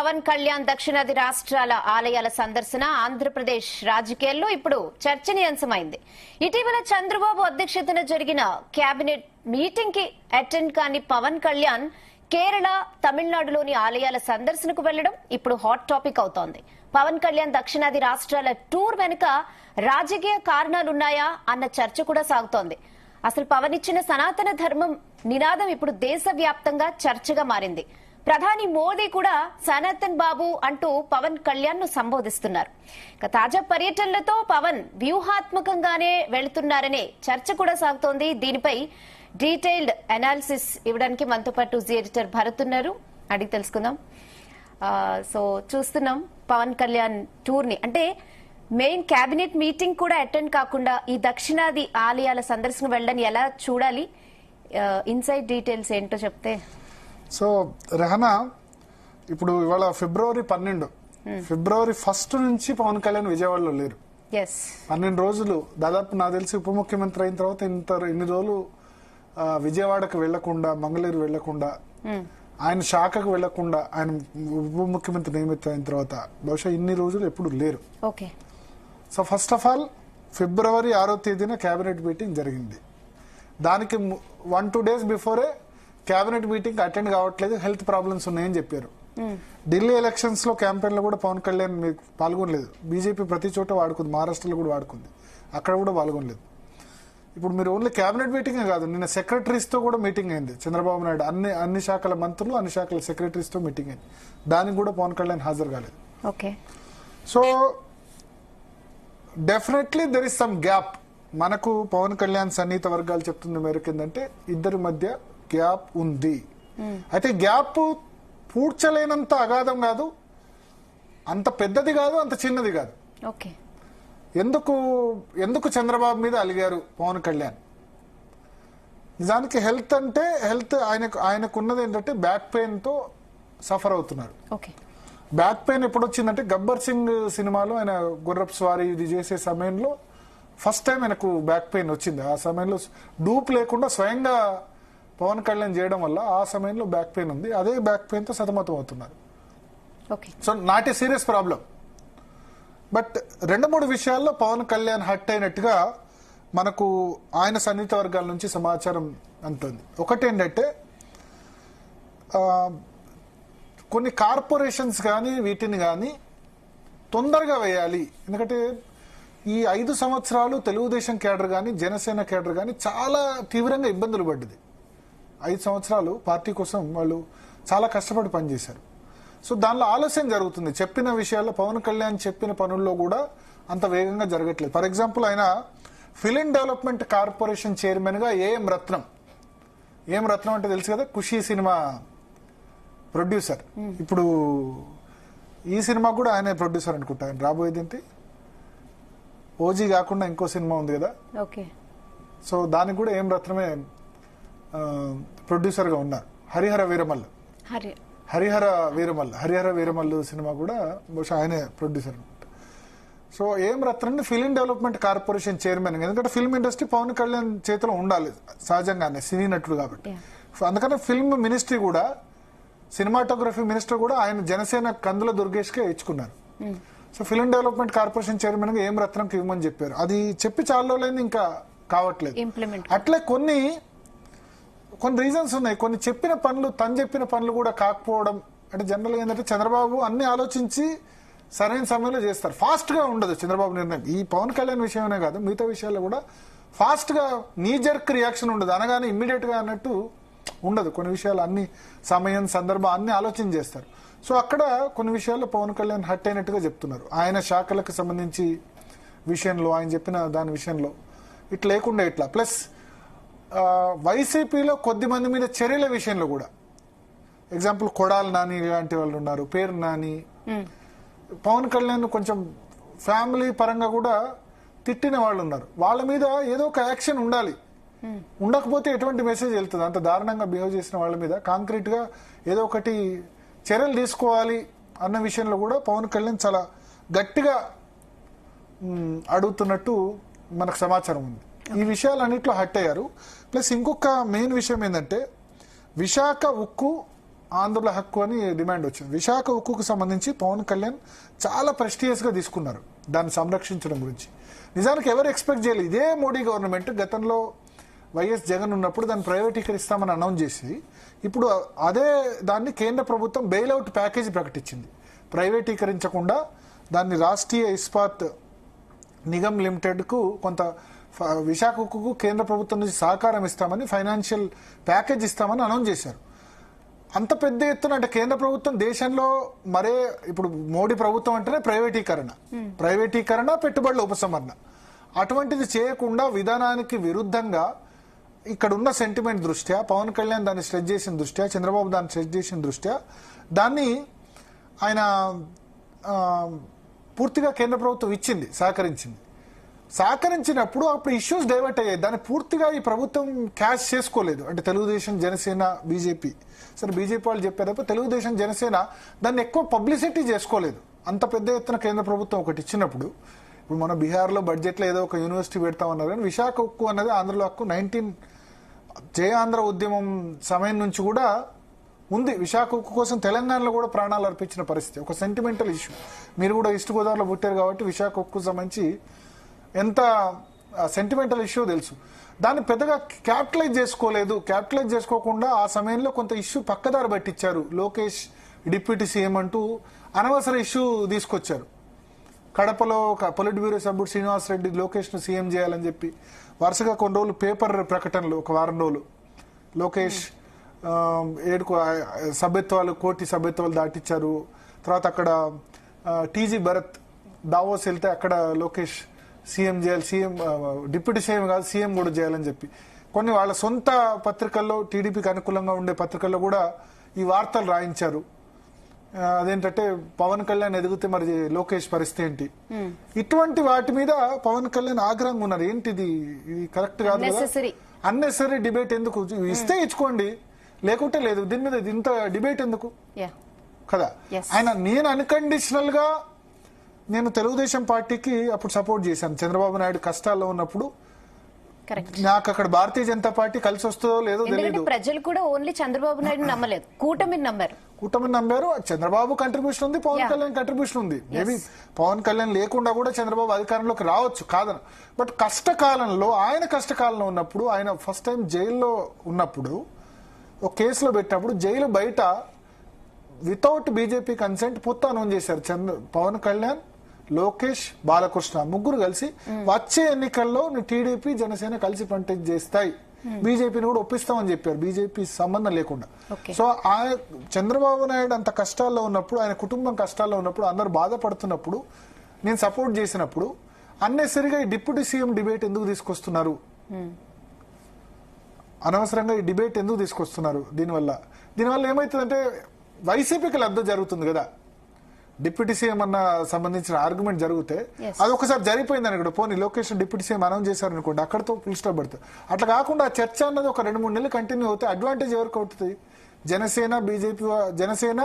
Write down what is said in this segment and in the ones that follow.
పవన్ కళ్యాణ్ దక్షిణాది రాష్ట్రాల ఆలయాల సందర్శన ఆంధ్రప్రదేశ్ రాజకీయాల్లో ఇప్పుడు చర్చనీయాంశమైంది. ఇటీవల చంద్రబాబు అధ్యక్షతన జరిగిన కేబినెట్ మీటింగ్ కి అటెండ్ కాని పవన్ కళ్యాణ్ కేరళ, తమిళనాడులోని ఆలయాల సందర్శనకు వెళ్లడం ఇప్పుడు హాట్ టాపిక్ అవుతోంది. పవన్ కళ్యాణ్ దక్షిణాది రాష్ట్రాల టూర్ వెనుక రాజకీయ కారణాలున్నాయా అన్న చర్చ కూడా సాగుతోంది. అసలు పవన్ ఇచ్చిన సనాతన ధర్మం నినాదం ఇప్పుడు దేశవ్యాప్తంగా చర్చగా మారింది. ప్రధాని మోదీ కూడా సనాతన్ బాబు అంటూ పవన్ కళ్యాణ్ ను సంబోధిస్తున్నారు. తాజా పర్యటనలతో పవన్ వ్యూహాత్మకంగానే వెళుతున్నారనే చర్చ కూడా సాగుతోంది. దీనిపై డీటెయిల్డ్ అనాలిసిస్ ఇవ్వడానికి మనతో పాటు జీ ఎడిటర్ భరత్ ఉన్నారు, అడిగి తెలుసుకుందాం. సో చూస్తున్నాం పవన్ కళ్యాణ్ టూర్ ని, అంటే మెయిన్ కేబినెట్ మీటింగ్ కూడా అటెండ్ కాకుండా ఈ దక్షిణాది ఆలయాల సందర్శన వెళ్ళని ఎలా చూడాలి, ఇన్సైడ్ డీటెయిల్స్ ఏంటో చెప్తే. సో రెహనా, ఇప్పుడు ఇవాళ ఫిబ్రవరి 12, ఫిబ్రవరి 1 నుంచి పవన్ కళ్యాణ్ విజయవాడలో లేరు. 12 రోజులు దాదాపు నాకు తెలిసి ఉప ముఖ్యమంత్రి అయిన తర్వాత ఇన్ని రోజులు విజయవాడకు వెళ్లకుండా, మంగళూరు వెళ్లకుండా, ఆయన శాఖకు వెళ్లకుండా, ఆయన ఉప ముఖ్యమంత్రి నియమిత అయిన తర్వాత బహుశా ఇన్ని రోజులు ఎప్పుడు లేరు. సో ఫస్ట్ ఆఫ్ ఆల్ ఫిబ్రవరి 6వ తేదీన కేబినెట్ మీటింగ్ జరిగింది. దానికి 1-2 days before cabinet meeting attend కావట్లేదు, హెల్త్ ప్రాబ్లమ్స్ ఉన్నాయని చెప్పారు. ఢిల్లీ ఎలక్షన్స్ లో క్యాంపెయిన్ లో కూడా పవన్ కళ్యాణ్ పాల్గొనలేదు. బీజేపీ ప్రతి చోట వాడుకుంది, మహారాష్ట్రలో కూడా వాడుకుంది, అక్కడ కూడా పాల్గొనలేదు. ఇప్పుడు మీరు ఓన్లీ కేబినెట్ మీటింగే కాదు, నిన్న సెక్రటరీస్ తో కూడా మీటింగ్ అయింది. చంద్రబాబు నాయుడు అన్ని శాఖల మంత్రులు, అన్ని శాఖల సెక్రటరీస్ తో మీటింగ్ అయింది. దానికి కూడా పవన్ కళ్యాణ్ హాజరు కాలేదు. So definitely there is some gap. మనకు పవన్ కళ్యాణ్ సన్నిహిత వర్గాలు చెప్తున్న మేరకు ఏంటంటే ఇద్దరి మధ్య గ్యాప్ ఉంది. అయితే గ్యాప్ పూడ్చలేనంత అగాధం కాదు, అంత పెద్దది కాదు, అంత చిన్నది కాదు. ఎందుకు చంద్రబాబు మీద అలిగారు పవన్ కళ్యాణ్? నిజానికి హెల్త్ ఆయనకున్నది ఏంటంటే బ్యాక్ పెయిన్ తో సఫర్ అవుతున్నారు. బ్యాక్ పెయిన్ ఎప్పుడు వచ్చిందంటే గబ్బర్ సింగ్ సినిమాలో ఆయన గుర్రపు స్వారీ ఇది చేసే సమయంలో ఫస్ట్ టైం ఆయనకు బ్యాక్ పెయిన్ వచ్చింది. ఆ సమయంలో డూప్ లేకుండా స్వయంగా పవన్ కళ్యాణ్ చేయడం వల్ల ఆ సమయంలో బ్యాక్ పెయిన్ ఉంది. అదే బ్యాక్ పెయిన్ తో సతమతం అవుతున్నారు. So not a serious problem. But 2-3 విషయాల్లో పవన్ కళ్యాణ్ హర్ట్ అయినట్టుగా మనకు ఆయన సన్నిహిత వర్గాల నుంచి సమాచారం అందుతుంది. ఒకటి ఏంటంటే కొన్ని కార్పొరేషన్స్ కానీ వీటిని కానీ తొందరగా వేయాలి. ఎందుకంటే ఈ 5 సంవత్సరాలు తెలుగుదేశం కేడర్ కానీ, జనసేన కేడర్ కానీ చాలా తీవ్రంగా ఇబ్బందులు పడ్డది. 5 సంవత్సరాలు పార్టీ కోసం వాళ్ళు చాలా కష్టపడి పనిచేశారు. సో దానిలో ఆలస్యం జరుగుతుంది. చెప్పిన విషయాల్లో పవన్ కళ్యాణ్ చెప్పిన పనుల్లో కూడా అంత వేగంగా జరగట్లేదు. ఫర్ ఎగ్జాంపుల్, ఆయన ఫిలిం డెవలప్మెంట్ కార్పొరేషన్ చైర్మన్ గా ఏఎం రత్నం అంటే తెలుసు కదా, ఖుషీ సినిమా ప్రొడ్యూసర్. ఇప్పుడు ఈ సినిమా కూడా ఆయన ప్రొడ్యూసర్ అనుకుంటా. ఆయన రాబోయేది ఏంటి, ఓజీ కాకుండా ఇంకో సినిమా ఉంది కదా. సో దానికి కూడా ఏం రత్నమే ప్రొడ్యూసర్ గా ఉన్నారు. హరిహర వీరమల్లు సినిమా కూడా బహుశా ఆయనే ప్రొడ్యూసర్ అనమాట. So AM Ratnam film development corporation chairman. ఎందుకంటే ఫిల్మ్ ఇండస్ట్రీ పవన్ కళ్యాణ్ చేతిలో ఉండాలి సహజంగానే, సినీ నటుడు కాబట్టి. అందుకని ఫిల్మ్ మినిస్ట్రీ కూడా, సినిమాటోగ్రఫీ మినిస్టర్ కూడా ఆయన జనసేన కందుల దుర్గేష్ కే ఇచ్చుకున్నారు. So film development corporation chairman గా ఏం రత్నంకి ఇవ్వమని చెప్పారు. అది చెప్పి చాలా రోజులైంది, ఇంకా కావట్లేదు. అట్లే కొన్ని రీజన్స్ ఉన్నాయి. కొన్ని చెప్పిన పనులు కూడా కాకపోవడం. అంటే జనరల్ గా ఏంటంటే చంద్రబాబు అన్ని ఆలోచించి సరైన సమయంలో చేస్తారు. ఫాస్ట్ గా ఉండదు చంద్రబాబు నిర్ణయం. ఈ పవన్ కళ్యాణ్ విషయమే కాదు, మిగతా విషయాల్లో కూడా ఫాస్ట్ గా నీ జర్క్ రియాక్షన్ ఉండదు, అనగానే ఇమ్మీడియట్ గా అన్నట్టు ఉండదు. కొన్ని విషయాలు అన్ని సమయం, సందర్భం అన్ని ఆలోచన చేస్తారు. సో అక్కడ కొన్ని విషయాల్లో పవన్ కళ్యాణ్ హర్ట్ అయినట్టుగా చెప్తున్నారు. ఆయన శాఖలకు సంబంధించి విషయంలో, ఆయన చెప్పిన దాని విషయంలో ఇట్లా లేకుండా ఇట్లా. ప్లస్ వైసీపీలో కొద్ది మంది మీద చర్యల విషయంలో కూడా, ఎగ్జాంపుల్ కొడాలి నాని లాంటి వాళ్ళు ఉన్నారు, పేరు నాని. పవన్ కళ్యాణ్ కొంచెం ఫ్యామిలీ పరంగా కూడా తిట్టిన వాళ్ళు ఉన్నారు. వాళ్ళ మీద ఏదో ఒక యాక్షన్ ఉండాలి. ఉండకపోతే ఎటువంటి మెసేజ్ వెళ్తుంది? అంత దారుణంగా బిహేవ్ చేసిన వాళ్ళ మీద కాంక్రీట్ గా ఏదో ఒకటి చర్యలు తీసుకోవాలి అన్న విషయంలో కూడా పవన్ కళ్యాణ్ చాలా గట్టిగా అడుగుతున్నట్టు మనకు సమాచారం ఉంది. ఈ విషయాలన్నింటిలో హట్ అయ్యారు. ప్లస్ ఇంకొక మెయిన్ విషయం ఏంటంటే విశాఖ ఉక్కు ఆంధ్రుల హక్కు అని డిమాండ్ వచ్చింది. విశాఖ ఉక్కుకు సంబంధించి పవన్ కళ్యాణ్ చాలా ప్రెస్టీజియస్ గా తీసుకున్నారు దాన్ని సంరక్షించడం గురించి. నిజానికి ఎవరు ఎక్స్పెక్ట్ చేయలేదు. ఇదే మోడీ గవర్నమెంట్ గతంలో వైఎస్ జగన్ ఉన్నప్పుడు దాన్ని ప్రైవేటీకరిస్తామని అనౌన్స్ చేసి ఇప్పుడు అదే దాన్ని కేంద్ర ప్రభుత్వం బెయిల్అవుట్ ప్యాకేజీ ప్రకటించింది. ప్రైవేటీకరించకుండా దాన్ని రాష్ట్రీయ ఇస్పాత్ నిగమ్ లిమిటెడ్ కు కొంత విశాఖ ఉక్కుకు కేంద్ర ప్రభుత్వం నుంచి సహకారం ఇస్తామని, ఫైనాన్షియల్ ప్యాకేజ్ ఇస్తామని అనౌన్స్ చేశారు. అంత పెద్ద ఎత్తున అంటే కేంద్ర ప్రభుత్వం దేశంలో మరే ఇప్పుడు మోడీ ప్రభుత్వం అంటేనే ప్రైవేటీకరణ పెట్టుబడుల ఉపసంహరణ, అటువంటిది చేయకుండా విధానానికి విరుద్ధంగా ఇక్కడున్న సెంటిమెంట్ దృష్ట్యా పవన్ కళ్యాణ్ దాన్ని స్ట్రెచ్ చేసిన దృష్ట్యా, చంద్రబాబు దాన్ని స్ట్రెచ్ చేసిన దృష్ట్యా దాన్ని ఆయన పూర్తిగా కేంద్ర ప్రభుత్వం ఇచ్చింది, సహకరించినప్పుడు అప్పుడు ఇష్యూస్ డైవర్ట్ అయ్యాయి. దాన్ని పూర్తిగా ఈ ప్రభుత్వం క్యాష్ చేసుకోలేదు. అంటే తెలుగుదేశం, జనసేన, బీజేపీ, సరే బీజేపీ వాళ్ళు చెప్పారు, తెలుగుదేశం, జనసేన దాన్ని ఎక్కువ పబ్లిసిటీ చేసుకోలేదు. అంత పెద్ద ఎత్తున కేంద్ర ప్రభుత్వం ఒకటి ఇచ్చినప్పుడు, ఇప్పుడు మన బీహార్లో బడ్జెట్లో ఏదో ఒక యూనివర్సిటీ పెడతామన్నారు, కానీ విశాఖ ఉక్కు అన్నది ఆంధ్రలో హక్కు 19 జయ ఆంధ్ర ఉద్యమం సమయం నుంచి కూడా ఉంది. విశాఖ ఉక్కు కోసం తెలంగాణలో కూడా ప్రాణాలు అర్పించిన పరిస్థితి, ఒక సెంటిమెంటల్ ఇష్యూ. మీరు కూడా ఈస్ట్ గోదావరిలో పుట్టారు కాబట్టి విశాఖ ఉక్కు సంబంధించి ఎంత సెంటిమెంటల్ ఇష్యూ తెలుసు. దాన్ని పెద్దగా క్యాపిటలైజ్ చేసుకోలేదు. క్యాపిటలైజ్ చేసుకోకుండా ఆ సమయంలో కొంత ఇష్యూ పక్కదారి పట్టించారు. లోకేష్ డిప్యూటీ సీఎం అంటూ అనవసర ఇష్యూ తీసుకొచ్చారు. కడపలో పొలిట్ బ్యూరో సభ్యుడు శ్రీనివాస్ రెడ్డి లోకేష్ను సీఎం చేయాలని చెప్పి వరుసగా కొన్ని రోజులు పేపర్ ప్రకటనలు, ఒక వారం రోజులు లోకేష్ 7 సభ్యత్వాలు, కోటి సభ్యత్వాలు దాటిచ్చారు. తర్వాత అక్కడ టీజీ భరత్ దావోస్ వెళ్తే అక్కడ లోకేష్ సీఎం చేయాలి, సీఎం డిప్యూటీ సీఎం కాదు సీఎం కూడా చేయాలని చెప్పి కొన్ని వాళ్ళ సొంత పత్రికల్లో, టీడీపీకి అనుకూలంగా ఉండే పత్రికల్లో కూడా ఈ వార్తలు రాయించారు. అదేంటంటే పవన్ కళ్యాణ్ ఎదిగితే మరి లోకేష్ పరిస్థితి ఏంటి, ఇటువంటి వాటి మీద పవన్ కళ్యాణ్ ఆగ్రహంగా ఉన్నారు. ఏంటిది, ఇది కరెక్ట్ కాదు కదా, అన్నెసరీ డిబేట్ ఎందుకు, ఇస్తే ఇచ్చుకోండి లేకుంటే లేదు, దీని మీద ఇంత డిబేట్ ఎందుకు కదా. ఆయన నేను అన్కండిషనల్ గా నేను తెలుగుదేశం పార్టీకి అప్పుడు సపోర్ట్ చేశాను. చంద్రబాబు నాయుడు కష్టాల్లో ఉన్నప్పుడు నాకు అక్కడ భారతీయ జనతా పార్టీ కలిసి వస్తుందో లేదో తెలియదు. ప్రజలు కూడా ఓన్లీ చంద్రబాబు నాయుడు నమ్మలేదు, కూటమిని నమ్మారు. చంద్రబాబు కంట్రిబ్యూషన్ ఉంది, పవన్ కళ్యాణ్ కంట్రిబ్యూషన్ ఉంది. మేబీ పవన్ కళ్యాణ్ లేకుండా కూడా చంద్రబాబు అధికారంలోకి రావచ్చు, కాదని. బట్ కష్టకాలంలో, ఆయన కష్టకాలంలో ఉన్నప్పుడు, ఆయన ఫస్ట్ టైం జైల్లో ఉన్నప్పుడు ఒక కేసులో పెట్టినప్పుడు జైలు బయట వితౌట్ బీజేపీ కన్సెంట్ పొత్తు అనౌన్స్ చేశారు. పవన్ కళ్యాణ్, లోకేష్, బాలకృష్ణ ముగ్గురు కలిసి వచ్చే ఎన్నికల్లో టీడీపీ, జనసేన కలిసి కంటెస్ట్ చేస్తాయి, బీజేపీని కూడా ఒప్పిస్తామని చెప్పారు, బీజేపీ సంబంధం లేకుండా. సో ఆ చంద్రబాబు నాయుడు అంత కష్టాల్లో ఉన్నప్పుడు, ఆయన కుటుంబం కష్టాల్లో ఉన్నప్పుడు, అందరు బాధపడుతున్నప్పుడు నేను సపోర్ట్ చేసినప్పుడు అన్నెసరిగా ఈ డిప్యూటీ సీఎం డిబేట్ ఎందుకు తీసుకొస్తున్నారు, అనవసరంగా ఈ డిబేట్ ఎందుకు తీసుకొస్తున్నారు? దీనివల్ల ఏమవుతుందంటే వైసీపీకి లబ్ధి జరుగుతుంది కదా. డిప్యూటీ సీఎం అన్న సంబంధించిన ఆర్గ్యుమెంట్ జరిగితే అది ఒకసారి జరిగిపోయింది అనుకోండి, పోనీ లోకేష్ డిప్యూటీ సీఎం అనౌన్స్ చేశారు అనుకోండి, అక్కడతో ఫుల్ స్టాప్ పడుతుంది. అట్లా కాకుండా ఆ చర్చ అన్నది ఒక 2-3 నెలలు కంటిన్యూ అవుతాయి. అడ్వాంటేజ్ ఎవరికి అవుతుంది? Janasena, BJP, Janasena,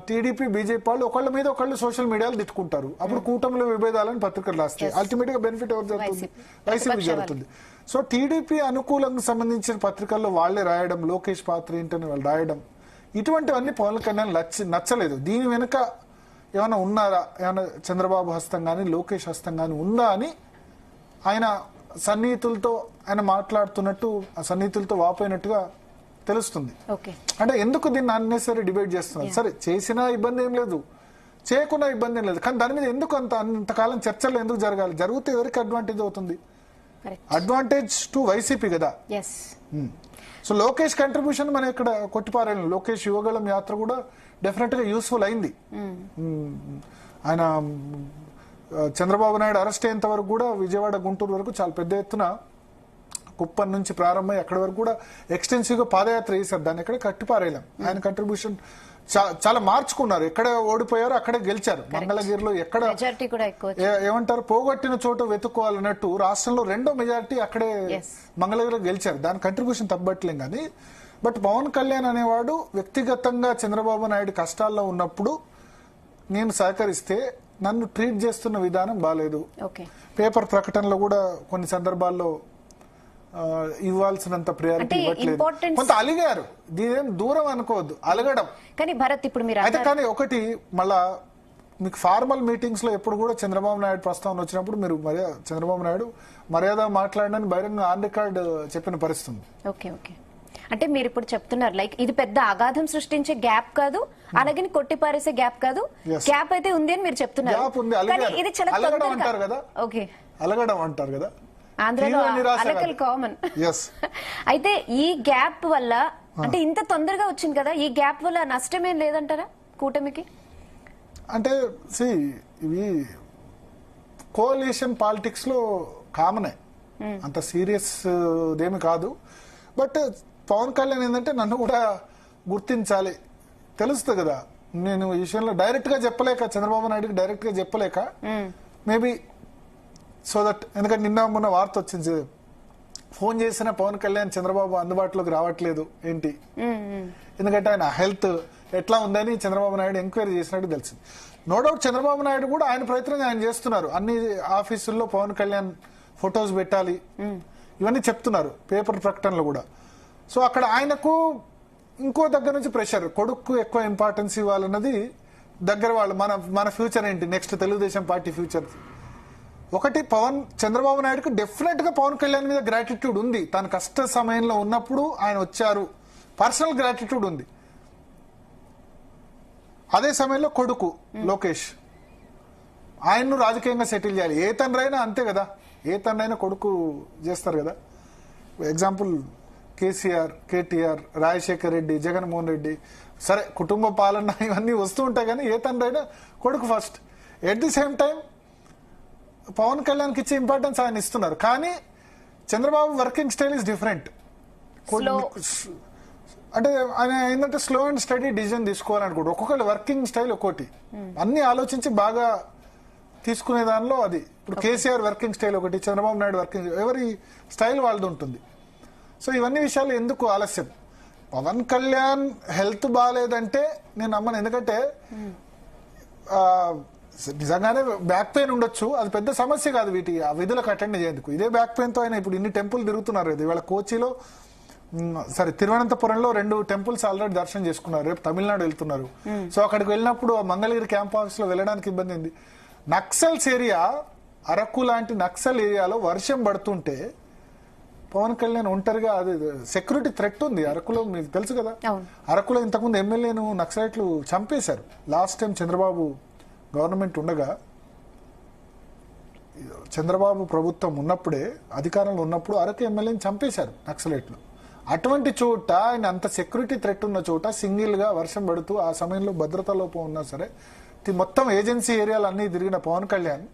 TDP, BJP వాళ్ళు ఒకళ్ళ మీద ఒకళ్ళు సోషల్ మీడియాలో తిట్టుకుంటారు. అప్పుడు కూటమిలో విభేదాలను పత్రికలు రాస్తాయి. అల్టిమేట్ గా బెనిఫిట్ ఎవరు జరుగుతుంది? వైసీపీ జరుగుతుంది. సో టీడీపీ అనుకూలంగా సంబంధించిన పత్రికల్లో వాళ్లే రాయడం, లోకేష్ పాత్ర ఏంటని వాళ్ళు రాయడం, ఇటువంటివన్నీ పవన్ కళ్యాణ్ నచ్చలేదు. దీని వెనుక ఏమైనా ఉన్నారా, ఏమైనా చంద్రబాబు హస్తం కానీ లోకేష్ హస్తం కానీ ఉందా అని ఆయన సన్నిహితులతో ఆయన మాట్లాడుతున్నట్టు, ఆ సన్నిహితులతో వాపోయినట్టుగా తెలుస్తుంది. అంటే ఎందుకు దీన్ని అన్నెసరీ డిబేట్ చేస్తున్నారు? సరే చేసినా ఇబ్బంది ఏం లేదు, చేయకుండా ఇబ్బంది ఏం లేదు, కానీ దాని మీద ఎందుకు అంతకాలం చర్చలు ఎందుకు జరగాలి? జరిగితే ఎవరికి అడ్వాంటేజ్ అవుతుంది? అడ్వాంటేజ్ టు వైసీపీ కదా. సో లోకేష్ కంట్రిబ్యూషన్ మనం ఇక్కడ కొట్టిపారాయణ. లోకేష్ యువగళం యాత్ర కూడా డెఫినెట్ గా యూస్ఫుల్ అయింది. ఆయన చంద్రబాబు నాయుడు అరెస్ట్ అయ్యేంత వరకు కూడా విజయవాడ, గుంటూరు వరకు చాలా పెద్ద ఎత్తున కుప్పం నుంచి ప్రారంభమై అక్కడి వరకు కూడా ఎక్స్టెన్సివ్ గా పాదయాత్ర చేశారు. దాన్ని ఎక్కడ కట్టిపారేయలేం. ఆయన కంట్రిబ్యూషన్ చాలా మార్చుకున్నారు. ఎక్కడ ఓడిపోయారో అక్కడే గెలిచారు. మంగళగిరిలో ఎక్కడ ఏమంటారు, పోగొట్టిన చోట వెతుక్కోవాలన్నట్టు రాష్ట్రంలో 2వ మెజారిటీ అక్కడే మంగళగిరిలో గెలిచారు. దాని కంట్రిబ్యూషన్ తగ్గట్లేం కానీ. బట్ పవన్ కళ్యాణ్ అనేవాడు వ్యక్తిగతంగా చంద్రబాబు నాయుడు కష్టాల్లో ఉన్నప్పుడు నేను సహకరిస్తే నన్ను ట్రీట్ చేస్తున్న విధానం బాలేదు. పేపర్ ప్రకటనలో కూడా కొన్ని సందర్భాల్లో ఇవ్వాల్సినంత ప్రయారిటీ అంటే ఇవ్వట్లేదు. importance- కొంత అలిగారు, దీనేం దూరం అనుకోవద్దు, అలగడం. కానీ భరత్ ఇప్పుడు మీరు అయితే కానీ ఒకటి మళ్ళా మీకు ఫార్మల్ మీటింగ్స్ లో ఎప్పుడు కూడా చంద్రబాబు నాయుడు ప్రస్తావన వచ్చినప్పుడు మీరు చంద్రబాబు నాయుడు మర్యాద మాట్లాడడానికి బహిరంగ ఆన్ రికార్డ్ చెప్పిన పరిస్థితి ఉంది. ఓకే ఓకే అంటే మీరు ఇప్పుడు చెప్తున్నారు లైక్ ఇది పెద్ద అగాధం సృష్టించే గ్యాప్ కాదు, అలాగే కొట్టిపారేసే గ్యాప్ కాదు, Yes. గ్యాప్ అయితే ఉంది అని మీరు చెప్తున్నారు. గ్యాప్ ఉంది, కానీ ఇది చాలా అలగడం తొందరగా- అంటారు కదా, ఓకే అలగడం అంటారు కదా, ఆంధ్రలో తీవ్ర నిరాశ అలకల్ కాదు. కామన్. Yes. అయితే ఈ గ్యాప్ వల్ల అంటే ఇంత తొందరగా వచ్చింది కదా, ఈ గ్యాప్ వల్ల నష్టమేం లేదంటారా కూటమికి? అంటే ఇవి కోalition పాలిటిక్స్ లో కామనే, అంత సీరియస్ దేమి కాదు. బట్ పవన్ కళ్యాణ్ ఏంటంటే నన్ను కూడా గుర్తించాలి, తెలుస్తుంది కదా, నేను ఈ విషయంలో డైరెక్ట్ గా చెప్పలేక, చంద్రబాబు నాయుడుకి డైరెక్ట్ గా చెప్పలేక, మేబీ సో దట్, ఎందుకంటే నిన్న మొన్న వార్త వచ్చింది, ఫోన్ చేసిన పవన్ కళ్యాణ్ చంద్రబాబు అందుబాటులోకి రావట్లేదు ఏంటి, ఎందుకంటే ఆయన హెల్త్ ఎట్లా ఉందని చంద్రబాబు నాయుడు ఎంక్వైరీ చేసినట్టు తెలిసింది. నో డౌట్ చంద్రబాబు నాయుడు కూడా ఆయన ప్రయత్నం ఆయన చేస్తున్నారు, అన్ని ఆఫీసుల్లో పవన్ కళ్యాణ్ ఫొటోస్ పెట్టాలి ఇవన్నీ చెప్తున్నారు, పేపర్ ప్రకటనలు కూడా. సో అక్కడ ఆయనకు ఇంకో దగ్గర నుంచి ప్రెషర్, కొడుకు ఎక్కువ ఇంపార్టెన్స్ ఇవ్వాలన్నది దగ్గర వాళ్ళు, మన ఫ్యూచర్ ఏంటి, నెక్స్ట్ తెలుగుదేశం పార్టీ ఫ్యూచర్. ఒకటి చంద్రబాబు నాయుడుకి డెఫినెట్ గా పవన్ కళ్యాణ్ మీద గ్రాటిట్యూడ్ ఉంది, తన కష్ట సమయంలో ఉన్నప్పుడు ఆయన వచ్చారు, పర్సనల్ గ్రాటిట్యూడ్ ఉంది. అదే సమయంలో కొడుకు లోకేష్, ఆయన్ను రాజకీయంగా సెటిల్ చేయాలి, ఏ తండ్రైనా అంతే కదా, ఏ తండ్రైనా కొడుకు చేస్తారు కదా. ఎగ్జాంపుల్ కేసీఆర్, కేటీఆర్, రాజశేఖర్ రెడ్డి, జగన్మోహన్ రెడ్డి, సరే కుటుంబ పాలన ఇవన్నీ వస్తూ ఉంటాయి, కానీ ఏ తండ్రైనా కొడుకు first. At the same time Pawan కళ్యాణ్కి ఇచ్చే ఇంపార్టెన్స్ ఆయన ఇస్తున్నారు, కానీ Chandrababu working style is different. అంటే ఆయన ఏంటంటే స్లో అండ్ స్టడీ డిసిజన్ తీసుకోవాలనుకుంటారు, ఒక్కొక్కటి వర్కింగ్ స్టైల్ ఒక్కోటి, అన్ని ఆలోచించి బాగా తీసుకునే దానిలో అది. ఇప్పుడు కేసీఆర్ వర్కింగ్ స్టైల్ ఒకటి, చంద్రబాబు నాయుడు వర్కింగ్, ఎవరి స్టైల్ వాళ్ళది ఉంటుంది. సో ఇవన్నీ విషయాలు ఎందుకు ఆలస్యం. పవన్ కళ్యాణ్ హెల్త్ బాగాలేదంటే నేను నమ్మను, ఎందుకంటే నిజంగానే బ్యాక్ పెయిన్ ఉండొచ్చు, అది పెద్ద సమస్య కాదు వీటి ఆ విధులకు అటెండ్ చేసేందుకు. ఇదే బ్యాక్ పెయిన్ తో ఆయన ఇప్పుడు ఇన్ని టెంపుల్ తిరుగుతున్నారు కదా, ఇవాళ కోచిలో తిరువనంతపురంలో 2 టెంపుల్స్ ఆల్రెడీ దర్శనం చేసుకున్నారు, రేపు తమిళనాడు వెళ్తున్నారు. సో అక్కడికి వెళ్ళినప్పుడు మంగళగిరి క్యాంప్ ఆఫీస్ లో వెళ్ళడానికి ఇబ్బంది ఉంది. నక్సల్స్ ఏరియా, అరకు లాంటి నక్సల్ ఏరియాలో వర్షం పడుతుంటే పవన్ కళ్యాణ్ ఒంటరిగా, అది సెక్యూరిటీ థ్రెట్ ఉంది అరకులో, మీకు తెలుసు కదా. అరకులో ఇంతకుముందు ఎమ్మెల్యేను నక్సలైట్లు చంపేశారు లాస్ట్ టైం చంద్రబాబు గవర్నమెంట్ ఉండగా. చంద్రబాబు ప్రభుత్వం ఉన్నప్పుడే, అధికారంలో ఉన్నప్పుడు అరకు ఎమ్మెల్యేని చంపేశారు నక్సలైట్లు. అటువంటి చోట, ఆయన అంత సెక్యూరిటీ థ్రెట్ ఉన్న చోట సింగిల్ గా వర్షం పడుతూ, ఆ సమయంలో భద్రతా లోపం ఉన్నా సరే మొత్తం ఏజెన్సీ ఏరియాలు అన్ని తిరిగిన పవన్ కళ్యాణ్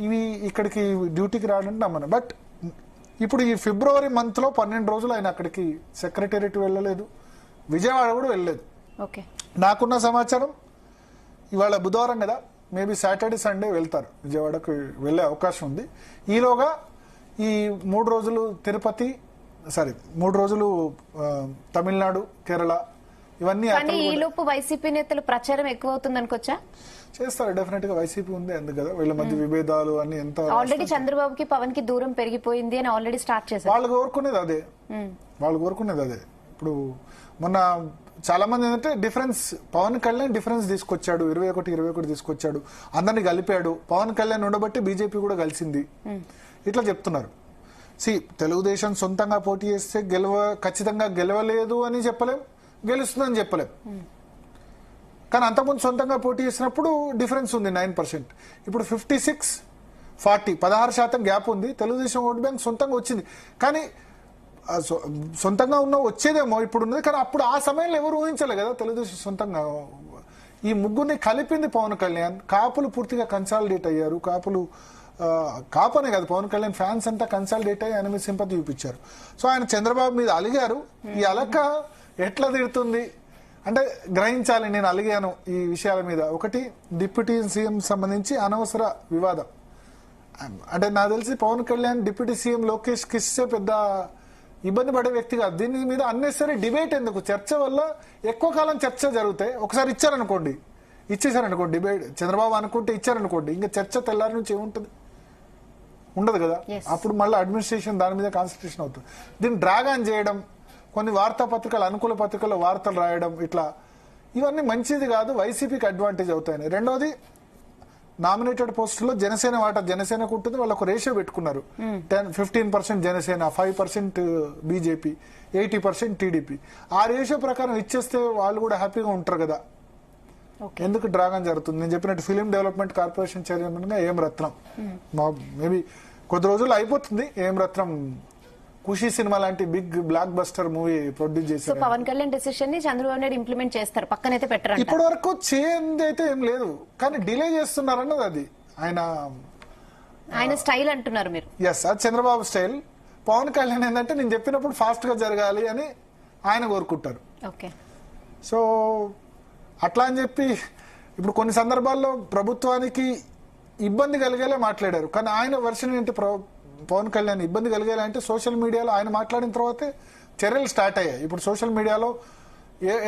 ఇవి ఇక్కడికి డ్యూటీకి రావడానికి నమ్మను. బట్ ఇప్పుడు ఈ ఫిబ్రవరి మంత్ లో 12 రోజులు ఆయన అక్కడికి సెక్రటేరియట్ వెళ్ళలేదు, విజయవాడ కూడా వెళ్ళలేదు. నాకున్న సమాచారం ఇవాళ బుధవారం కదా, మేబీ సాటర్డే సండే వెళ్తారు, విజయవాడకు వెళ్లే అవకాశం ఉంది. ఈలోగా ఈ 3 రోజులు తిరుపతి, 3 రోజులు తమిళనాడు, కేరళ, ఇవన్నీ ఈలోపు వైసీపీ నేతలు ప్రచారం ఎక్కువ అవుతుంది అనుకోవచ్చా? చేస్తారు డెఫినెట్ గా, వైసీపీ ఉంది అందుకు కదా, వీళ్ళ మధ్య విభేదాలు అన్ని ఎంత. ఆల్రెడీ చంద్రబాబుకి పవన్ కి దూరం పెరిగిపోయింది అని ఆల్రెడీ స్టార్ట్ చేశారు. వాళ్ళు కోరుకునేది అదే. ఇప్పుడు మొన్న చాలా మంది ఏంటంటే డిఫరెన్స్, పవన్ కళ్యాణ్ డిఫరెన్స్ తీసుకొచ్చాడు, 21 తీసుకొచ్చాడు, అందరినీ కలిపాడు, పవన్ కళ్యాణ్ ఉండబట్టి బీజేపీ కూడా కలిసింది, ఇట్లా చెప్తున్నారు. తెలుగుదేశం సొంతంగా పోటీ చేస్తే ఖచ్చితంగా గెలవలేదు అని చెప్పలేం, గెలుస్తుందని చెప్పలేం. కానీ అంతకుముందు సొంతంగా పోటీ చేసినప్పుడు డిఫరెన్స్ ఉంది 9%. ఇప్పుడు 56-40, 16% గ్యాప్ ఉంది. తెలుగుదేశం ఓటు బ్యాంక్ సొంతంగా వచ్చింది, కానీ సొంతంగా వచ్చేదేమో ఇప్పుడు ఉన్నది, కానీ అప్పుడు ఆ సమయంలో ఎవరు ఊహించలే కదా తెలుగుదేశం సొంతంగా. ఈ ముగ్గురిని కలిపింది పవన్ కళ్యాణ్. కాపులు పూర్తిగా కన్సాలిడేట్ అయ్యారు, కాపనే కాదు, పవన్ కళ్యాణ్ ఫ్యాన్స్ అంతా కన్సాలిడేట్ అయ్యి ఆయన మీద సింపతి చూపించారు. సో ఆయన చంద్రబాబు మీద అలిగారు. ఈ అలక ఎట్లా తిడుతుంది అంటే గ్రహించాలి, నేను అలిగాను ఈ విషయాల మీద. ఒకటి, డిప్యూటీ సీఎం సంబంధించి అనవసర వివాదం. అంటే నాకు తెలిసి పవన్ కళ్యాణ్ డిప్యూటీ సీఎం లోకేష్ కిస్తే పెద్ద ఇబ్బంది పడే వ్యక్తి కాదు. దీని మీద అన్నెసరీ డిబేట్ ఎందుకు? చర్చ వల్ల ఎక్కువ కాలం చర్చ జరుగుతాయి. ఒకసారి ఇచ్చేసారనుకోండి డిబేట్, చంద్రబాబు అనుకుంటే ఇచ్చారనుకోండి, ఇంకా చర్చ తెల్లారి నుంచి ఏముంటుంది? ఉండదు కదా. Yes. అప్పుడు మళ్ళీ అడ్మినిస్ట్రేషన్ దాని మీద కాన్సన్ట్రేషన్ అవుతుంది. దీన్ని డ్రాగ్ ఆన్ చేయడం, కొన్ని వార్తాపత్రికలు అనుకూల పత్రికల్లో వార్తలు రాయడం, ఇట్లా ఇవన్నీ మంచిది కాదు, వైసీపీకి అడ్వాంటేజ్ అవుతాయని. రెండోది, నామినేటెడ్ పోస్టుల్లో జనసేన వాటా జనసేనకు ఉంటుంది, వాళ్ళు ఒక రేషియో పెట్టుకున్నారు. 15% జనసేన, 5% బీజేపీ, 80% టీడీపీ. ఆ రేషియో ప్రకారం ఇచ్చేస్తే వాళ్ళు కూడా హ్యాపీగా ఉంటారు కదా. ఎందుకు డ్రాగన్ జరుగుతుంది? నేను చెప్పినట్టు ఫిలిం డెవలప్మెంట్ కార్పొరేషన్ చైర్మన్ గా ఏం రత్నం, మేబీ కొద్ది రోజుల్లో అయిపోతుంది. ఏం రత్నం ఖుషి సినిమా లాంటి big blockbuster movie produce చేశారు. పవన్ కళ్యాణ్ డెసిషన్ ని చంద్రబాబు నాయుడు ఇంప్లిమెంట్ చేస్తారు, పక్కనైతే పెట్టరు. ఇప్పటి వరకు చేంజ్ అయితే ఏం లేదు, కానీ డిలే చేస్తున్నారన్నది అది ఆయన స్టైల్ అంటున్నారు మీరు. ఎస్, అది చంద్రబాబు స్టైల్. పవన్ కళ్యాణ్ ఏంటంటే నేను చెప్పినప్పుడు ఫాస్ట్ గా జరగాలి అని ఆయన కోరుకుంటారు. ఓకే, సో అట్లా అని చెప్పి ఇప్పుడు కొన్ని సందర్భాల్లో ప్రభుత్వానికి ఇబ్బంది కలిగేలా మాట్లాడారు, కానీ ఆయన వర్షన్ ఏంటి? పవన్ కళ్యాణ్ ఇబ్బంది కలిగేలా అంటే సోషల్ మీడియాలో ఆయన మాట్లాడిన తర్వాతే చర్యలు స్టార్ట్ అయ్యాయి. ఇప్పుడు సోషల్ మీడియాలో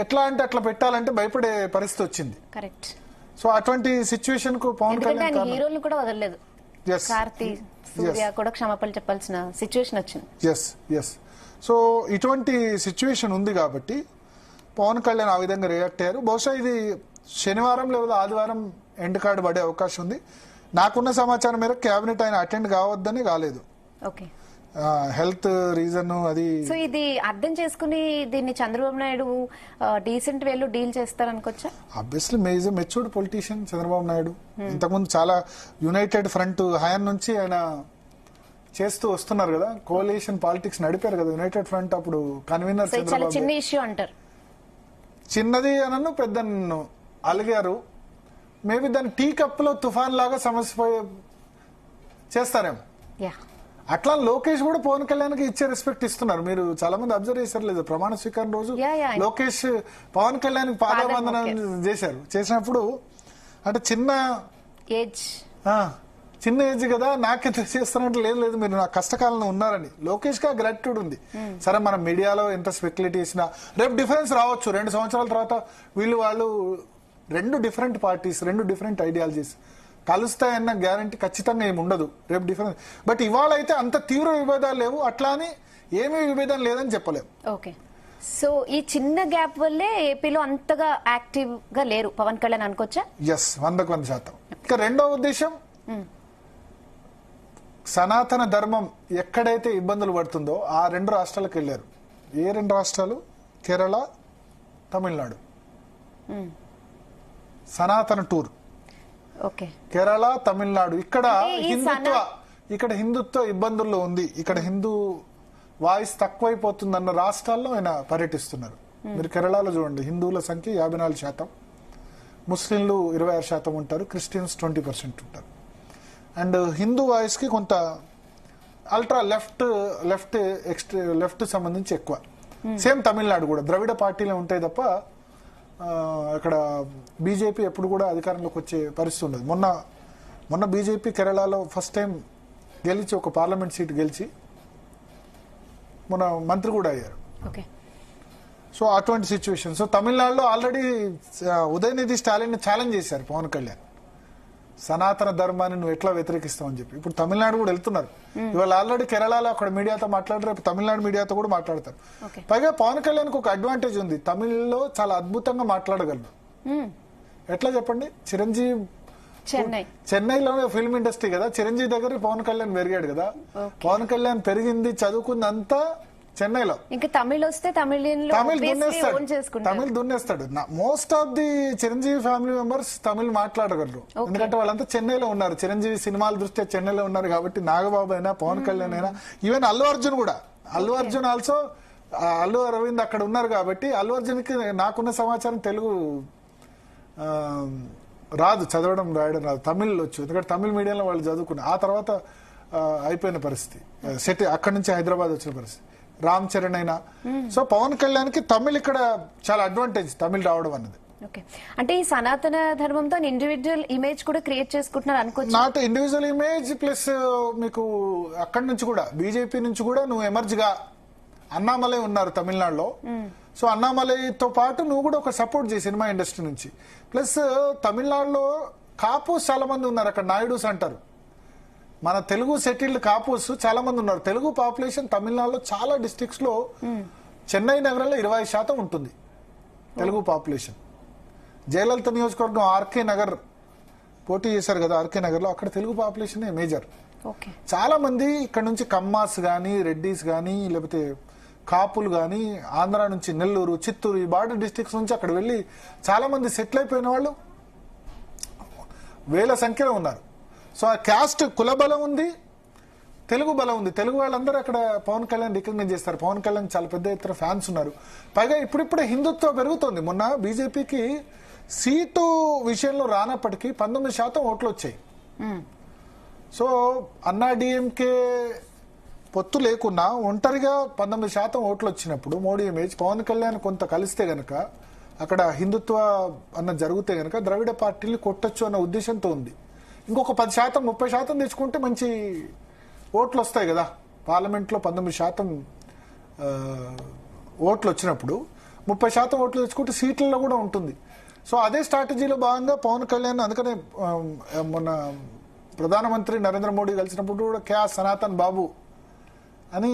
ఎట్లా అంటే అట్లా పెట్టాలంటే భయపడే పరిస్థితి వచ్చింది. కరెక్ట్. సో అటువంటి సిచ్యువేషన్ కు పవన్ కళ్యాణ్ హీరోలు కూడా వదలలేదు, కార్తీ సూర్య కూడా క్షమాపణలు చెప్పాల్సిన సిచ్యువేషన్ వచ్చింది. ఎస్. సో ఇటువంటి సిచ్యువేషన్ ఉంది కాబట్టి పవన్ కళ్యాణ్ ఆ విధంగా రియాక్ట్ అయ్యారు. బహుశా ఇది శనివారం లేదా ఆదివారం ఎండ్ కార్డు పడే అవకాశం ఉంది. నాకున్న సమాచారం మేరకు కేబినెట్ ఆయన అటెండ్ కావద్దని కాలేదు. ఓకే, హెల్త్ రీజన్ అది. సో ఇది అర్థం చేసుకుని దీన్ని చంద్రబాబు నాయుడు డీసెంట్ వేలో డీల్ చేస్తారనుకోవచ్చా? Obviously major matured politician Chandrababu Naidu. ఇంతకుముందు చాలా యునైటెడ్ ఫ్రంట్ హయాన్ నుంచి ఆయన చేస్తూ వస్తున్నారు కదా, కోalition పాలిటిక్స్ నడిపారు కదా యునైటెడ్ ఫ్రంట్. అప్పుడు కన్వీనర్ చాలా చిన్న ఇష్యూ అంటారు, చిన్నది అనను పెద్దను అలిగారు. మేబీ దాన్ని టీ కప్ లో తుఫాన్ లాగా సమస్య చేస్తారేమో. అట్లా లోకేష్ కూడా పవన్ కళ్యాణ్ కి ఇచ్చే రెస్పెక్ట్ ఇస్తున్నారు. మీరు చాలా మంది అబ్జర్వ్ చేశారు లేదు, ప్రమాణ స్వీకారం రోజు లోకేష్ పవన్ కళ్యాణ్ పాదవందనం చేసినప్పుడు అంటే చిన్న ఏజ్ కదా, నాకెంత చేస్తున్నట్టు లేదు మీరు నా కష్టకాలంలో ఉన్నారని లోకేష్ గా గ్రాటిట్యూడ్ ఉంది. సరే మనం మీడియాలో ఎంత స్పెక్యులేట్ చేసినా రేపు డిఫరెన్స్ రావచ్చు. 2 సంవత్సరాల తర్వాత వాళ్ళు 2 డిఫరెంట్ పార్టీస్, 2 డిఫరెంట్ ఐడియాలజీస్ కలుస్తాయన్న గ్యారంటీ ఖచ్చితంగా ఏమి ఉండదు. రేపు డిఫరెన్స్, బట్ ఇవాళ అయితే అంత తీవ్ర విభేదాలు లేవు, అట్లా అని ఏమీ విభేదం లేదని చెప్పలేము. ఓకే, సో ఈ చిన్న గ్యాప్ వల్లే ఏపీలో అంతగా యాక్టివ్ గా లేరు పవన్ కళ్యాణ్ అనుకోవచ్చా? ఎస్, 100%. ఇక రెండో ఉద్దేశం, సనాతన ధర్మం ఎక్కడైతే ఇబ్బందులు పడుతుందో ఆ 2 రాష్ట్రాలకు వెళ్ళారు. ఏ 2 రాష్ట్రాలు? కేరళ, తమిళనాడు. సనాతన టూర్. ఓకే, కేరళ, తమిళనాడు. ఇక్కడ హిందుత్వ ఇబ్బందుల్లో ఉంది, ఇక్కడ హిందూ వాయిస్ తక్కువైపోతుందన్న రాష్ట్రాల్లో ఆయన పర్యటిస్తున్నారు. మీరు కేరళలో చూడండి, హిందువుల సంఖ్య 54%, ముస్లింలు 26% ఉంటారు, క్రిస్టియన్స్ 20% ఉంటారు. అండ్ హిందూ వాయిస్ కి కొంత అల్ట్రా లెఫ్ట్ సంబంధించి ఎక్కువ. సేమ్ తమిళనాడు కూడా ద్రవిడ పార్టీలే ఉంటాయి తప్ప అక్కడ బీజేపీ ఎప్పుడు కూడా అధికారంలోకి వచ్చే పరిస్థితి ఉండదు. మొన్న బీజేపీ కేరళలో ఫస్ట్ టైం గెలిచి ఒక పార్లమెంట్ సీట్ గెలిచి మొన్న మంత్రి కూడా అయ్యారు. సో అటువంటి సిచ్యువేషన్. సో తమిళనాడులో ఆల్రెడీ ఉదయనిధి స్టాలిన్ ఛాలెంజ్ చేశారు పవన్ కళ్యాణ్, సనాతన ధర్మాన్ని నువ్వు ఎట్లా వ్యతిరేకిస్తావు అని చెప్పి. ఇప్పుడు తమిళనాడు కూడా వెళ్తున్నారు. ఇవాళ ఆల్రెడీ కేరళలో అక్కడ మీడియాతో మాట్లాడారు, రేపు తమిళనాడు మీడియాతో కూడా మాట్లాడతారు. పైగా పవన్ కళ్యాణ్ కు ఒక అడ్వాంటేజ్ ఉంది, తమిళ్లో చాలా అద్భుతంగా మాట్లాడగలరు. ఎట్లా చెప్పండి? చెన్నైలో ఫిల్మ్ ఇండస్ట్రీ కదా, చిరంజీవి దగ్గర పవన్ కళ్యాణ్ పెరిగాడు కదా. పవన్ కళ్యాణ్ పెరిగింది చదువుకుంది అంతా చెన్నైలో. ఇంకా తమిళ్ వస్తే తమిళ్ దున్నేస్తాడు. Most of the Chiranjeevi family members Tamil మాట్లాడగలరు, ఎందుకంటే వాళ్ళంతా చెన్నైలో ఉన్నారు. చిరంజీవి సినిమాల దృష్ట్యా చెన్నైలో ఉన్నారు కాబట్టి నాగబాబు అయినా పవన్ కళ్యాణ్ అయినా ఈవెన్ అల్లు అర్జున్ కూడా, అల్లు అర్జున్ ఆల్సో, అల్లు అరవింద్ అక్కడ ఉన్నారు కాబట్టి అల్లు అర్జున్ కి నాకున్న సమాచారం తెలుగు రాదు, చదవడం రాయడం రాదు, తమిళ్ వచ్చు, ఎందుకంటే తమిళ్ మీడియంలో వాళ్ళు చదువుకున్నారు. ఆ తర్వాత అయిపోయిన పరిస్థితి, సెట్ అక్కడి నుంచి హైదరాబాద్ వచ్చిన పరిస్థితి. రామ్ చరణ్ అయినా. సో పవన్ కళ్యాణ్ కి తమిళ్ ఇక్కడ చాలా అడ్వాంటేజ్, తమిళ్ రావడం అన్నది. అంటే ఈ సనాతన ధర్మంతో ఇండివిజువల్ ఇమేజ్ కూడా క్రియేట్ చేసుకుంటున్నారు అనుకోవచ్చు. నాట్ ఇండివిజువల్ ఇమేజ్ ప్లస్ మీకు అక్కడి నుంచి కూడా బీజేపీ నుంచి కూడా నువ్వు ఎమర్జ్ గా, అన్నామలై ఉన్నారు తమిళనాడులో. సో అన్నామలైతో పాటు నువ్వు కూడా ఒక సపోర్ట్ చేయి సినిమా ఇండస్ట్రీ నుంచి. ప్లస్ తమిళనాడులో కాపుస్ చాలా మంది ఉన్నారు, అక్కడ నాయుడుస్ అంటారు. మన తెలుగు సెటిల్డ్ కాపుస్ చాలా మంది ఉన్నారు. తెలుగు పాపులేషన్ తమిళనాడులో చాలా డిస్ట్రిక్ట్స్ లో చెన్నై నగరంలో 20% ఉంటుంది తెలుగు పాపులేషన్. జయలలిత నియోజకవర్గం ఆర్కే నగర్ పోటీ చేశారు కదా, ఆర్కే నగర్ లో అక్కడ తెలుగు పాపులేషన్ మేజర్. ఓకే. చాలా మంది ఇక్కడ నుంచి కమ్మాస్ గానీ, రెడ్డిస్ గానీ, లేకపోతే కాపులు గానీ, ఆంధ్ర నుంచి నెల్లూరు, చిత్తూరు, ఈ బార్డర్ డిస్ట్రిక్ట్స్ నుంచి అక్కడ వెళ్ళి చాలా మంది సెటిల్ అయిపోయిన వాళ్ళు వేల సంఖ్యలో ఉన్నారు. సో ఆ క్యాస్ట్ కుల బలం ఉంది, తెలుగు బలం ఉంది. తెలుగు వాళ్ళందరూ అక్కడ పవన్ కళ్యాణ్ రికగ్నైజ్ చేస్తారు. పవన్ కళ్యాణ్ చాలా పెద్ద ఎత్తున ఫ్యాన్స్ ఉన్నారు. పైగా ఇప్పుడిప్పుడే హిందుత్వం పెరుగుతుంది. మొన్న బీజేపీకి సీటు విషయంలో రానప్పటికీ 19% ఓట్లు వచ్చాయి. సో అన్నా డిఎంకే పొత్తు లేకున్నా ఒంటరిగా 19% ఓట్లు వచ్చినప్పుడు మోడీ ఇమేజ్ పవన్ కళ్యాణ్ కొంత కలిస్తే గనక, అక్కడ హిందుత్వ అన్న జరిగితే గనక ద్రవిడ పార్టీని కొట్టొచ్చు అన్న ఉద్దేశంతో ఉంది. ఇంకొక 10%, 30% తెచ్చుకుంటే మంచి ఓట్లు వస్తాయి కదా. పార్లమెంట్లో 19% ఓట్లు వచ్చినప్పుడు 30% ఓట్లు తెచ్చుకుంటే సీట్లలో కూడా ఉంటుంది. సో అదే స్ట్రాటజీలో భాగంగా పవన్ కళ్యాణ్, అందుకనే మొన్న ప్రధానమంత్రి నరేంద్ర మోడీ కలిసినప్పుడు కూడా క్యా సనాతన్ బాబు అని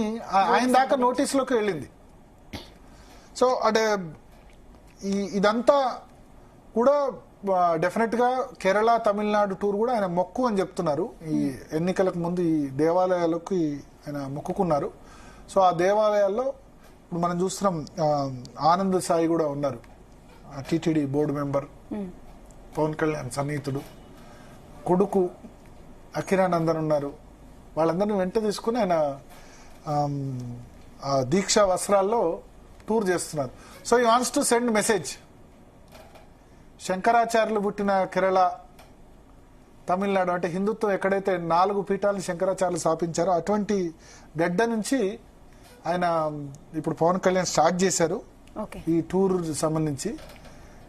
ఆయన దాకా నోటీసులోకి వెళ్ళింది. సో అంటే ఇదంతా కూడా డెఫినెట్ గా కేరళ, తమిళనాడు టూర్ కూడా ఆయన మొక్కు అని చెప్తున్నారు. ఈ ఎన్నికలకు ముందు ఈ దేవాలయాలకు ఆయన మొక్కుకున్నారు. సో ఆ దేవాలయాల్లో ఇప్పుడు మనం చూస్తున్నాం, ఆనంద్ సాయి కూడా ఉన్నారు, TTD board member, Pawan Kalyan సన్నిహితుడు, కొడుకు అఖిరానందన్ ఉన్నారు. వాళ్ళందరినీ వెంట తీసుకుని ఆయన దీక్షా వస్త్రాల్లో టూర్ చేస్తున్నారు. So he wants to send message. శంకరాచార్యులు పుట్టిన కేరళ, తమిళనాడు, అంటే హిందుత్వం ఎక్కడైతే 4 పీఠాలను శంకరాచార్యులు స్థాపించారో అటువంటి గడ్డ నుంచి ఆయన ఇప్పుడు పవన్ కళ్యాణ్ స్టార్ట్ చేశారు ఈ టూర్ సంబంధించి.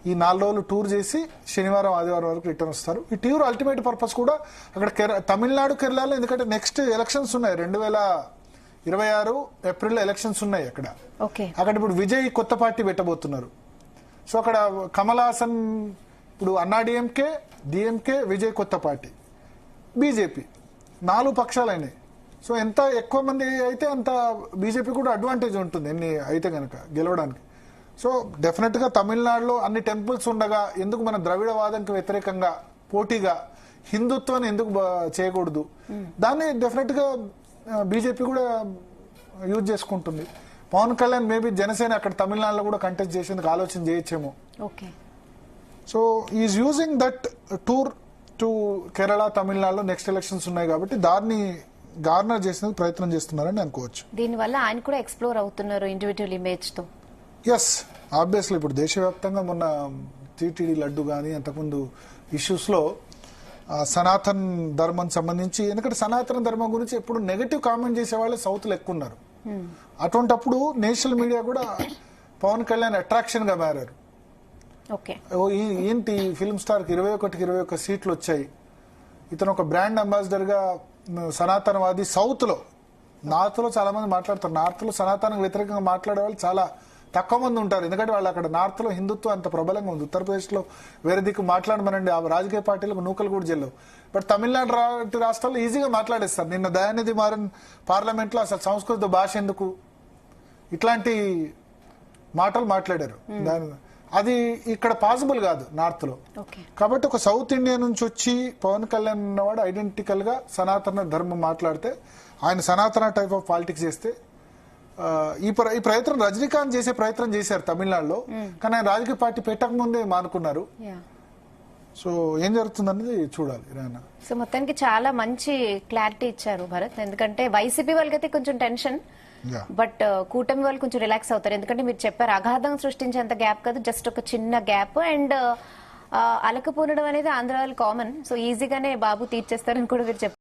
ఈ 4 రోజులు టూర్ చేసి శనివారం, ఆదివారం వరకు రిటర్న్ వస్తారు. ఈ టూర్ అల్టిమేట్ పర్పస్ కూడా అక్కడ తమిళనాడు, కేరళలో, ఎందుకంటే నెక్స్ట్ ఎలక్షన్స్ ఉన్నాయి, 2026 ఏప్రిల్లో ఎలక్షన్స్ ఉన్నాయి అక్కడ. అక్కడ ఇప్పుడు విజయ్ కొత్త పార్టీ పెట్టబోతున్నారు. సో అక్కడ కమల్ హాసన్, ఇప్పుడు అన్నా డిఎంకే, విజయ్ కొత్త పార్టీ, బీజేపీ, 4 పక్షాలు అయినాయి. సో ఎంత ఎక్కువ మంది అయితే అంత బీజేపీ కూడా అడ్వాంటేజ్ ఉంటుంది ఎన్ని అయితే కనుక గెలవడానికి. సో డెఫినెట్ గా తమిళనాడులో అన్ని టెంపుల్స్ ఉండగా ఎందుకు మన ద్రవిడవాదంకి వ్యతిరేకంగా పోటీగా హిందుత్వాన్ని ఎందుకు చేయకూడదు, దాన్ని డెఫినెట్ గా బీజేపీ కూడా యూజ్ చేసుకుంటుంది. పవన్ కళ్యాణ్ మేబీ జనసేన అక్కడ తమిళనాడులో కూడా కంటెస్ట్ చేసేందుకు ఆలోచన చేయొచ్చేమో. So is using that tour to Kerala, తమిళనాడులో నెక్స్ట్ ఎలక్షన్స్ ఉన్నాయి కాబట్టి దాన్ని గార్నర్ చేసేందుకు ప్రయత్నం చేస్తున్నారని అనుకోవచ్చు. దీనివల్ల ఆయన కూడా ఎక్స్ప్లోర్ అవుతున్నారు ఇండివిజువల్ ఇమేజ్ తో. ఎస్, ఆబ్వియస్లీ ఇప్పుడు దేశవ్యాప్తంగా మొన్న టీటీడీ లడ్డు కానీ అంతకుముందు ఇష్యూస్ లో సనాతన్ ధర్మం సంబంధించి, ఎందుకంటే సనాతన ధర్మం గురించి ఎప్పుడు నెగటివ్ కామెంట్ చేసే వాళ్ళు సౌత్ లో ఎక్కువ ఉన్నారు. అటువంటప్పుడు నేషనల్ మీడియా కూడా పవన్ కళ్యాణ్ అట్రాక్షన్ గా మారారు. ఏంటి ఫిల్మ్ స్టార్ కి 21 సీట్లు వచ్చాయి, ఇతను ఒక బ్రాండ్ అంబాసిడర్ గా సనాతనవాది. సౌత్ లో, నార్త్ లో చాలా మంది మాట్లాడతారు. నార్త్ లో సనాతనకు వ్యతిరేకంగా మాట్లాడే వాళ్ళు చాలా తక్కువ మంది ఉంటారు, ఎందుకంటే వాళ్ళు అక్కడ నార్త్ లో హిందుత్వం అంత ప్రబలంగా ఉంది. ఉత్తరప్రదేశ్ లో వేరే దిక్కు మాట్లాడమనండి, ఆ రాజకీయ పార్టీలకు నూకలు కూడా జిల్లావు. బట్ తమిళనాడు రాష్ట్రాల్లో ఈజీగా మాట్లాడేస్తారు. నిన్న దయానిధి మారన్ పార్లమెంట్ లో అసలు సంస్కృత భాష ఎందుకు, ఇట్లాంటి మాటలు మాట్లాడారు. అది ఇక్కడ పాసిబుల్ కాదు నార్త్ లో. కాబట్టి ఒక సౌత్ ఇండియా నుంచి వచ్చి పవన్ కళ్యాణ్ ఉన్నవాడు ఐడెంటికల్ గా సనాతన ధర్మం మాట్లాడితే, ఆయన సనాతన టైప్ ఆఫ్ పాలిటిక్స్ చేస్తే, ఈ ప్రయత్నం రజనీకాంత్ చేసే ప్రయత్నం చేశారు తమిళనాడులో, కానీ ఆయన రాజకీయ పార్టీ పెట్టక ముందే మానుకున్నారు. సో ఏం జరుగుతుందనేది చూడాలి. సో మొత్తానికి చాలా మంచి క్లారిటీ ఇచ్చారు భరత్, ఎందుకంటే వైసీపీ వాళ్ళకైతే కొంచెం టెన్షన్, బట్ కూటమి వాళ్ళు కొంచెం రిలాక్స్ అవుతారు. ఎందుకంటే మీరు చెప్పారు అగాధం సృష్టించేంత గ్యాప్ కాదు, జస్ట్ ఒక చిన్న గ్యాప్. అండ్ అలకపోనడం అనేది ఆంధ్ర వాళ్ళు కామన్, సో ఈజీగానే బాబు తీర్చేస్తారని కూడా మీరు చెప్పారు.